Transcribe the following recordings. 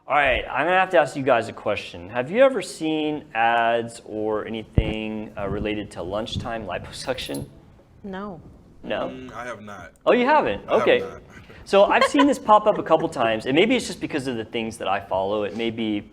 All right, I'm gonna have to ask you guys a question. Have you ever seen ads or anything related to lunchtime liposuction? No. No? I have not. Oh, you haven't? Okay. I have not. So I've seen this pop up a couple times, and maybe it's just because of the things that I follow. It may be,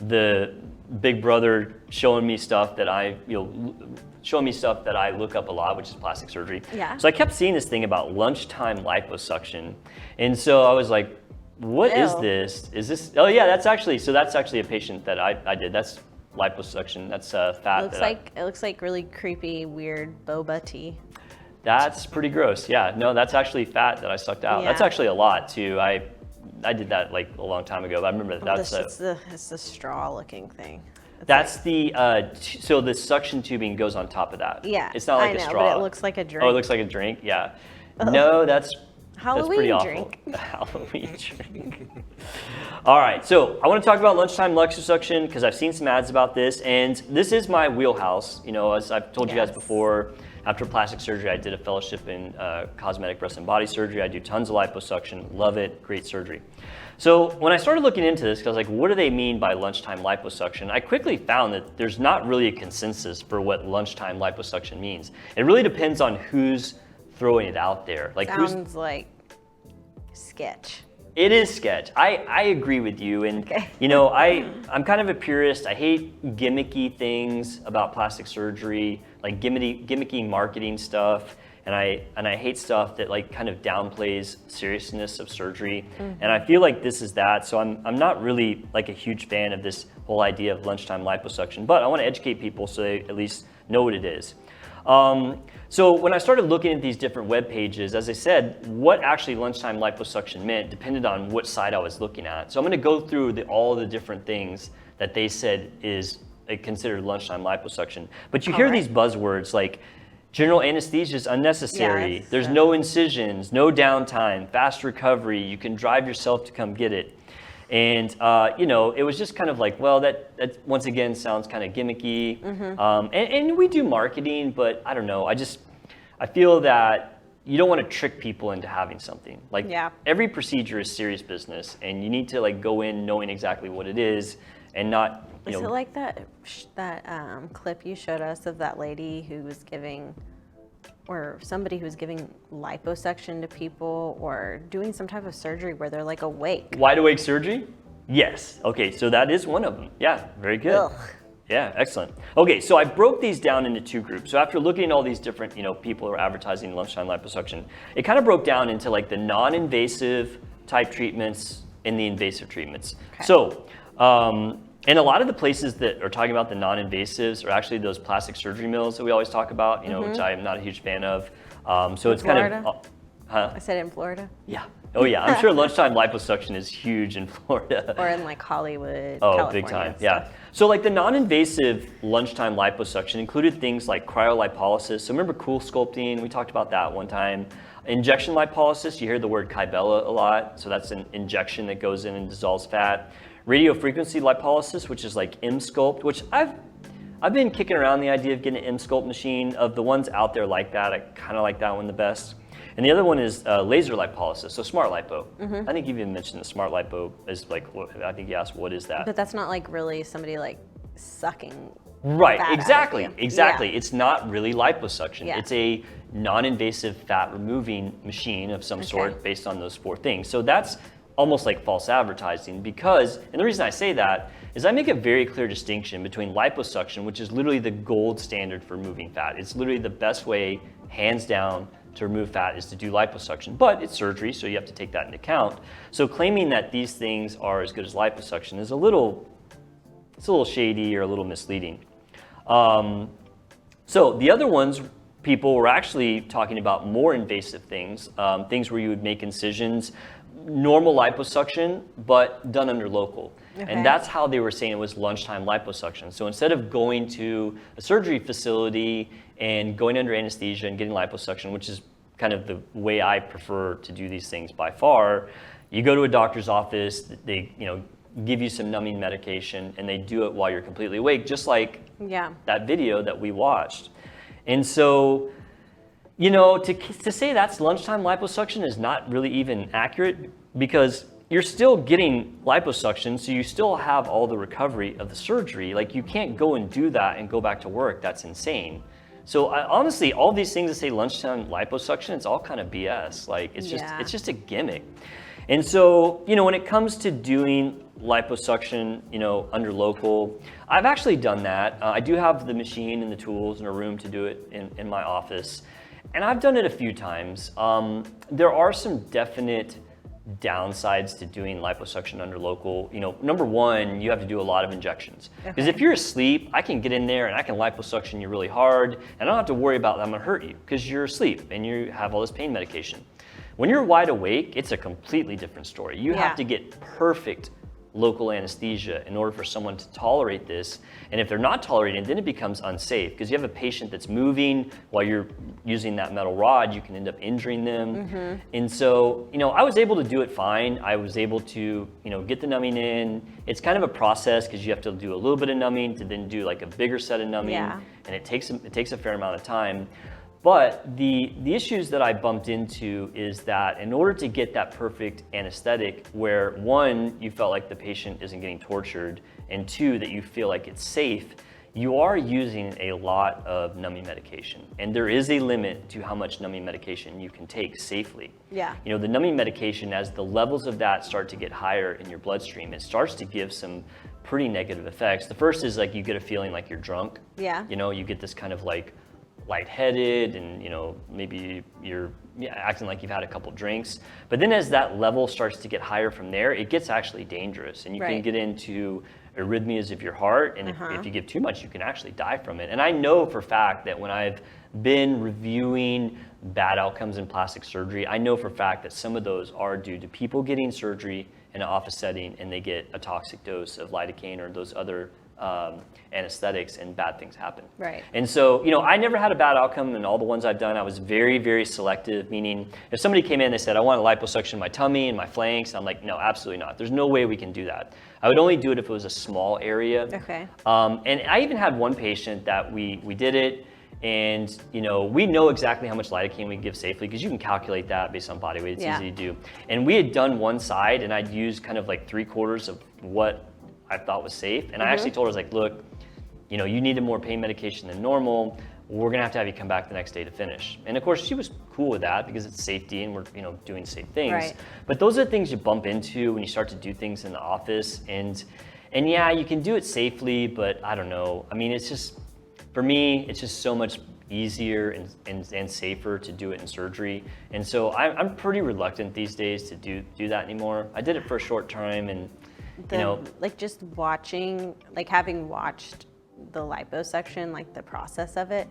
the big brother showing me stuff that showing me stuff that I look up a lot, which is plastic surgery. Yeah. So I kept seeing this thing about lunchtime liposuction, and so I was like, what is Ew. this? Is this? Oh yeah, that's actually a patient that I did. That's liposuction. That's fat. It looks like really creepy, weird boba tea. That's pretty gross. Yeah, no, that's actually fat that I sucked out. Yeah. That's actually a lot too. I did that like a long time ago. But I remember It's the straw-looking thing. So the suction tubing goes on top of that. Yeah, It's not like a straw. but it looks like a drink. Oh, it looks like a drink. Yeah. No, that's Halloween pretty drink. awful. Halloween drink. All right, so I want to talk about lunchtime liposuction because I've seen some ads about this, and this is my wheelhouse. As I've told you guys Yes. before, after plastic surgery, I did a fellowship in cosmetic breast and body surgery. I do tons of liposuction, love it, great surgery. So when I started looking into this, 'cause I was like, what do they mean by lunchtime liposuction? I quickly found that there's not really a consensus for what lunchtime liposuction means. It really depends on who's throwing it out there. Sounds like sketch. It is sketch. I agree with you, and Okay. I'm kind of a purist. I hate gimmicky things about plastic surgery, like gimmicky marketing stuff, and I hate stuff that like kind of downplays seriousness of surgery. Mm-hmm. And I feel like this is that. So I'm not really like a huge fan of this whole idea of lunchtime liposuction, but I want to educate people so they at least know what it is. So when I started looking at these different web pages, as I said, what actually lunchtime liposuction meant depended on what site I was looking at. So I'm going to go through all the different things that they said is considered lunchtime liposuction. But you hear these buzzwords like general anesthesia is unnecessary. Yes. There's no incisions, no downtime, fast recovery. You can drive yourself to come get it. And it was just kind of like, well, that once again sounds kind of gimmicky. Mm-hmm. And we do marketing, but I don't know. I feel that you don't want to trick people into having something. Like every procedure is serious business, and you need to like go in knowing exactly what it is, and not. Is it like that clip you showed us of that lady who was giving, or somebody who was giving liposuction to people or doing some type of surgery where they're like awake? Wide awake surgery? Yes. Okay, so that is one of them. Yeah, very good. Ugh. Yeah, excellent. Okay, so I broke these down into two groups. So after looking at all these different, people who are advertising lunchtime liposuction, it kind of broke down into like the non-invasive type treatments and the invasive treatments. Okay. So, and a lot of the places that are talking about the non-invasives are actually those plastic surgery mills that we always talk about, which I am not a huge fan of. So it's Florida? kind of, huh? I said in Florida. Yeah. Oh yeah, I'm sure lunchtime liposuction is huge in Florida. Or in like Hollywood, Oh, California big time, and yeah. stuff. So like the non-invasive lunchtime liposuction included things like cryolipolysis. So remember cool sculpting? We talked about that one time. Injection lipolysis, you hear the word Kybella a lot. So that's an injection that goes in and dissolves fat. Radiofrequency lipolysis, which is like M-Sculpt, which I've been kicking around the idea of getting an M-Sculpt machine. Of the ones out there like that, I kind of like that one the best. And the other one is laser lipolysis, so smart lipo. Mm-hmm. I think you even mentioned the smart lipo is like, I think you asked, what is that? But that's not like really somebody like sucking. Right, fat exactly, out of you. exactly. Yeah. It's not really liposuction. Yeah. It's a non-invasive fat removing machine of some sort based on those four things. So that's almost like false advertising because, and the reason I say that is I make a very clear distinction between liposuction, which is literally the gold standard for removing fat. It's literally the best way, hands down, to remove fat is to do liposuction, but it's surgery, so you have to take that into account. So claiming that these things are as good as liposuction is a little shady or a little misleading. So the other ones, people were actually talking about more invasive things, things where you would make incisions, normal liposuction, but done under local. Okay. And that's how they were saying it was lunchtime liposuction. So instead of going to a surgery facility and going under anesthesia and getting liposuction, which is kind of the way I prefer to do these things by far, you go to a doctor's office, they give you some numbing medication, and they do it while you're completely awake, just like that video that we watched. And so, to say that's lunchtime liposuction is not really even accurate because you're still getting liposuction, so you still have all the recovery of the surgery. Like you can't go and do that and go back to work. That's insane. So honestly, all these things that say lunchtime liposuction, it's all kind of BS. Like it's just a gimmick. And so, when it comes to doing liposuction, under local, I've actually done that. I do have the machine and the tools and a room to do it in my office. And I've done it a few times. There are some definite downsides to doing liposuction under local. Number one, you have to do a lot of injections. Because if you're asleep, I can get in there and I can liposuction you really hard, and I don't have to worry about that I'm gonna hurt you because you're asleep and you have all this pain medication. When you're wide awake, it's a completely different story. You have to get perfect local anesthesia in order for someone to tolerate this. And if they're not tolerating it, then it becomes unsafe because you have a patient that's moving while you're using that metal rod, you can end up injuring them. And so, I was able to do it fine. I was able to, get the numbing in. It's kind of a process because you have to do a little bit of numbing to then do like a bigger set of numbing. And it takes a fair amount of time. But the issues that I bumped into is that in order to get that perfect anesthetic where one, you felt like the patient isn't getting tortured, and two, that you feel like it's safe, you are using a lot of numbing medication. And there is a limit to how much numbing medication you can take safely. The numbing medication, as the levels of that start to get higher in your bloodstream, it starts to give some pretty negative effects. The first is like you get a feeling like you're drunk. You get this kind of like lightheaded and maybe you're acting like you've had a couple drinks. But then as that level starts to get higher from there, it gets actually dangerous and you can get into arrhythmias of your heart, and if you give too much, you can actually die from it. And I know for a fact that when I've been reviewing bad outcomes in plastic surgery, I know for a fact that some of those are due to people getting surgery in an office setting and they get a toxic dose of lidocaine or those other anesthetics, and bad things happen. And so, I never had a bad outcome in all the ones I've done. I was very, very selective, meaning if somebody came in and they said, I want a liposuction in my tummy and my flanks, I'm like, no, absolutely not. There's no way we can do that. I would only do it if it was a small area. And I even had one patient that we did it, and we know exactly how much lidocaine we give safely because you can calculate that based on body weight. It's easy to do. And we had done one side, and I'd used kind of like 3/4 of what I thought was safe. And I actually told her, I was like, look, you needed more pain medication than normal. We're gonna have to have you come back the next day to finish. And of course she was cool with that because it's safety and we're doing safe things. But those are the things you bump into when you start to do things in the office. And yeah, you can do it safely, but I don't know. I mean, it's just, for me, it's just so much easier and safer to do it in surgery. And so I'm pretty reluctant these days to do that anymore. I did it for a short time, and like just watching, like having watched the liposuction, like the process of it.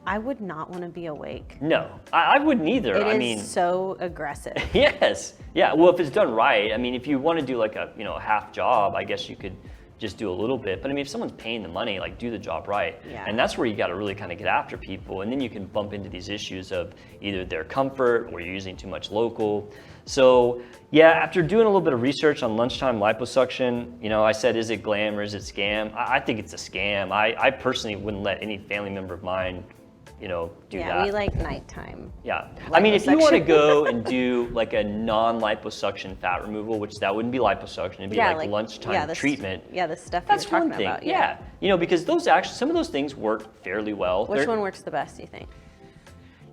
I would not want to be awake. No, I wouldn't either. It is so aggressive. Yes. Yeah. Well, if it's done right, I mean, if you want to do like a half job, I guess you could just do a little bit. But I mean, if someone's paying the money, like do the job right. And that's where you got to really kind of get after people. And then you can bump into these issues of either their comfort or you're using too much local. So yeah, after doing a little bit of research on lunchtime liposuction, I said, is it glam or is it scam? I think it's a scam. I personally wouldn't let any family member of mine, do that. Yeah, we like nighttime. I mean, if you want to go and do like a non-liposuction fat removal, which that wouldn't be liposuction, it'd be like lunchtime treatment. The stuff that's you're talking one thing. about. Because some of those things work fairly well. Which one works the best, do you think?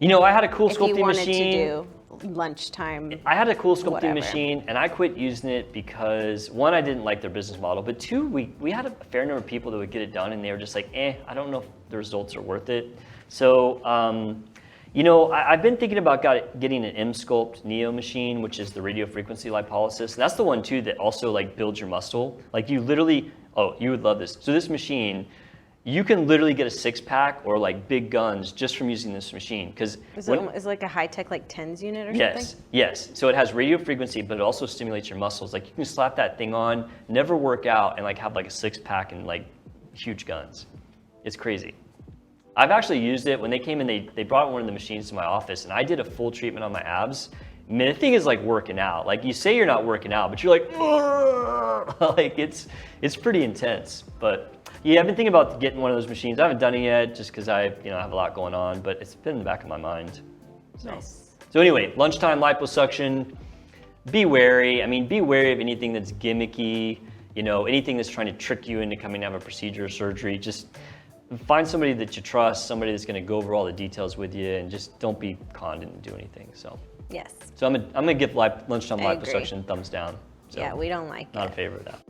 I had a cool sculpting if you wanted machine. To do lunchtime. I had a cool sculpting machine, and I quit using it because one, I didn't like their business model, but two, we had a fair number of people that would get it done, and they were just like, I don't know if the results are worth it. So, I've been thinking about getting an M-Sculpt Neo machine, which is the radio frequency lipolysis. And that's the one too that also like builds your muscle. Like you literally, you would love this. So this machine, you can literally get a 6-pack or like big guns just from using this machine. Because is it like a high-tech like TENS unit or something? Yes. So it has radio frequency, but it also stimulates your muscles. Like you can slap that thing on, never work out, and like have like a 6-pack and like huge guns. It's crazy. I've actually used it. When they came in, they brought one of the machines to my office, and I did a full treatment on my abs. I mean, the thing is like working out. Like you say you're not working out, but you're like, like it's pretty intense. But yeah, I've been thinking about getting one of those machines. I haven't done it yet, just because I have a lot going on. But it's been in the back of my mind. So. Nice. So anyway, lunchtime liposuction. be wary. I mean, be wary of anything that's gimmicky, you know, anything that's trying to trick you into coming to have a procedure or surgery. Just find somebody that you trust, somebody that's going to go over all the details with you, and just don't be conned and do anything. So Yes. I'm gonna give lunchtime I agree. liposuction thumbs down. So Yeah, we don't like not it. in favor of that.